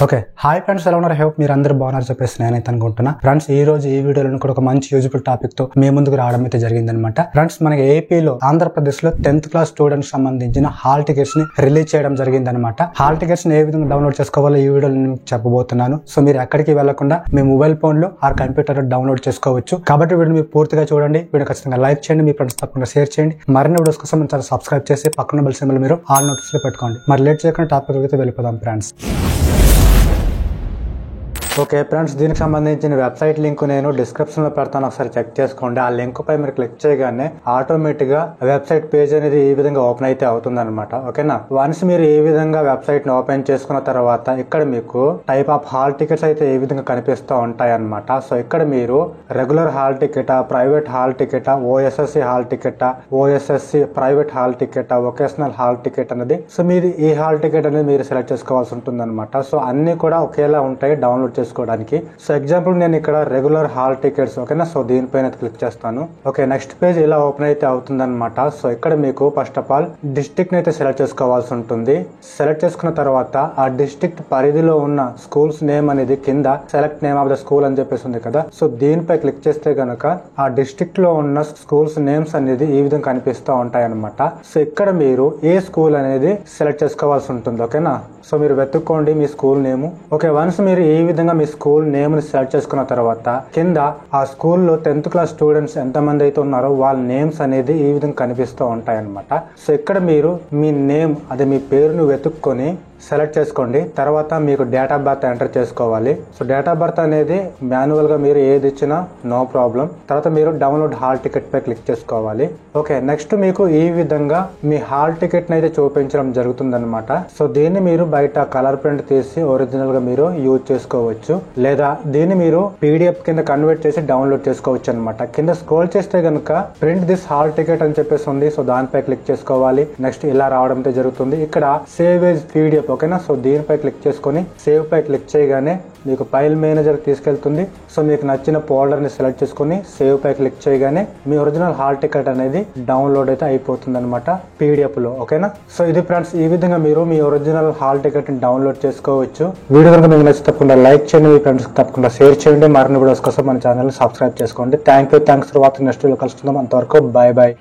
Okay hi friends, ఎలా ఉన్నారు? Hope మీరు అందరూ బాగున్నారు చెప్పేసి నేనైతే అనుకుంటున్నా. ఫ్రెండ్స్ ఈ రోజు ఈ వీడియోలో కూడా ఒక మంచి యూజ్ఫుల్ టాపిక్ తో మీ ముందుకు రావడం అయితే జరిగిందనమాట. ఫ్రెండ్స్ మనకి ఏపీలో ఆంధ్రప్రదేశ్ లో 10th క్లాస్ స్టూడెంట్స్ సంబంధించిన హాల్ టికెట్స్ ని రిలీజ్ చేయడం జరిగిందనమాట. హాల్ టికెట్స్ ని ఏ విధంగా డౌన్లోడ్ చేసుకోవాలో ఈ వీడియోలో నేను చెప్పబోతున్నాను. సో మీరు ఎక్కడికి వెళ్లకుండా మీ మొబైల్ ఫోన్ లో ఆ కంప్యూటర్ లో డౌన్లోడ్ చేసుకోవచ్చు. కాబట్టి వీడియో మీరు పూర్తిగా చూడండి. వీడియో ఖచ్చితంగా లైక్ చేయండి, మీ ఫ్రెండ్స్ తప్పకుండా షేర్ చేయండి. మరిన్ని వీడియోస్ కోసం మన ఛానల్ సబ్స్క్రైబ్ చేసి పక్కన బెల్ సింబల్ మీరు ఆల్ నోటిఫికేషన్ లో పెట్టుకోండి. మరి లేట్ చేయకుండా టాపిక్ అయితే వెళ్ళిపోదాం ఫ్రెండ్స్. ఓకే ఫ్రెండ్స్, దీనికి సంబంధించిన వెబ్సైట్ లింక్ నేను డిస్క్రిప్షన్ లో పెడతాను, ఒకసారి చెక్ చేసుకోండి. ఆ లింక్ పై మీరు క్లిక్ చేయగానే ఆటోమేటిక్ గా వెబ్సైట్ పేజ్ అనేది ఈ విధంగా ఓపెన్ అయితే అవుతుంది అనమాట. ఓకేనా, వన్స్ మీరు ఈ విధంగా వెబ్సైట్ ని ఓపెన్ చేసుకున్న తర్వాత ఇక్కడ మీకు టైప్ ఆఫ్ హాల్ టికెట్స్ అయితే ఈ విధంగా కనిపిస్తూ ఉంటాయి అనమాట. సో ఇక్కడ మీరు regular hall ticket, private hall ticket, OSSC hall ticket, OSSC private hall ticket, vocational hall ticket అనేది సో మీరు ఈ హాల్ టికెట్ అనేది మీరు సెలెక్ట్ చేసుకోవాల్సి ఉంటుంది అనమాట. సో అన్ని కూడా ఒకేలా ఉంటాయి డౌన్లోడ్ చేసుకోవడానికి. సో ఎగ్జాంపుల్ నేను ఇక్కడ రెగ్యులర్ హాల్ టికెట్స్, ఓకేనా, సో దీనిపైన క్లిక్ చేస్తాను. ఓకే, నెక్స్ట్ పేజ్ ఇలా ఓపెన్ అయితే అవుతుంది అనమాట. సో ఇక్కడ మీకు ఫస్ట్ ఆఫ్ ఆల్ డిస్ట్రిక్ట్ అయితే సెలెక్ట్ చేసుకోవాల్సి ఉంటుంది. సెలెక్ట్ చేసుకున్న తర్వాత ఆ డిస్ట్రిక్ట్ పరిధిలో ఉన్న స్కూల్స్ నేమ్ అనేది కింద select name of the school అని చెప్పేసి ఉంది కదా. సో దీనిపై క్లిక్ చేస్తే గనక ఆ డిస్ట్రిక్ట్ లో ఉన్న స్కూల్స్ నేమ్స్ అనేది ఈ విధంగా కనిపిస్తూ ఉంటాయి అనమాట. సో ఇక్కడ మీరు ఏ స్కూల్ అనేది సెలెక్ట్ చేసుకోవాల్సి ఉంటుంది. ఓకేనా, సో మీరు వెతుక్కోండి మీ స్కూల్ నేమ్. ఓకే, వన్స్ మీరు ఈ విధంగా మీ స్కూల్ నేమ్ ని సెలెక్ట్ చేసుకున్న తర్వాత కింద ఆ స్కూల్లో 10th క్లాస్ స్టూడెంట్స్ ఎంతమంది అయితే ఉన్నారో వాళ్ళ నేమ్స్ అనేది ఈ విధంగా కనిపిస్తూ ఉంటాయి అనమాట. సో ఇక్కడ మీరు మీ నేమ్, అదే మీ పేరును వెతుక్కొని సెలెక్ట్ చేసుకోండి. తర్వాత మీకు డేట్ ఆఫ్ బర్త్ ఎంటర్ చేసుకోవాలి. సో డేట్ ఆఫ్ బర్త్ అనేది మాన్యువల్ గా మీరు ఏది ఇచ్చినా నో ప్రాబ్లం. తర్వాత మీరు డౌన్లోడ్ హాల్ టికెట్ పై క్లిక్ చేసుకోవాలి. ఓకే, నెక్స్ట్ మీకు ఈ విధంగా మీ హాల్ టికెట్ ని అయితే చూపించడం జరుగుతుంది అనమాట. సో దీన్ని మీరు బయట కలర్ ప్రింట్ తీసి ఒరిజినల్ గా మీరు యూజ్ చేసుకోవచ్చు, లేదా దీన్ని మీరు పీడిఎఫ్ కింద కన్వర్ట్ చేసి డౌన్లోడ్ చేసుకోవచ్చు అనమాట. కింద స్క్రోల్ చేస్తే గనుక ప్రింట్ దిస్ హాల్ టికెట్ అని చెప్పేసి ఉంది. సో దానిపై క్లిక్ చేసుకోవాలి. నెక్స్ట్ ఇలా రావడం జరుగుతుంది. ఇక్కడ సేవ్ ఎస్ పీడిఎఫ్, ఓకేనా, సో దీనిపై క్లిక్ చేసుకొని సేవ్ పై క్లిక్ చేయగానే మీకు ఫైల్ మేనేజర్ తీసుకెళ్తుంది. సో మీకు నచ్చిన ఫోల్డర్ ని సెలెక్ట్ చేసుకుని సేవ్ పై క్లిక్ చేయగానే మీ ఒరిజినల్ హాల్ టికెట్ అనేది డౌన్లోడ్ అయితే అయిపోతుంది అనమాట పీడిఎఫ్ లో. ఓకేనా, సో ఇది ఫ్రెండ్స్, ఈ విధంగా మీరు మీ ఒరిజినల్ హాల్ టికెట్ ని డౌన్లోడ్ చేసుకోవచ్చు. వీడియో కనుక మీకు నచ్చి తప్పకుండా లైక్ చేయండి, మీ ఫ్రెండ్స్ తప్పకుండా షేర్ చేయండి. మరిన్ని వీడియోస్ కోసం మన ఛానల్ ని సబ్స్క్రైబ్ చేసుకోండి. Thanks for watching. Next video కలుసుకుందాం. అంతవరకు బై బై.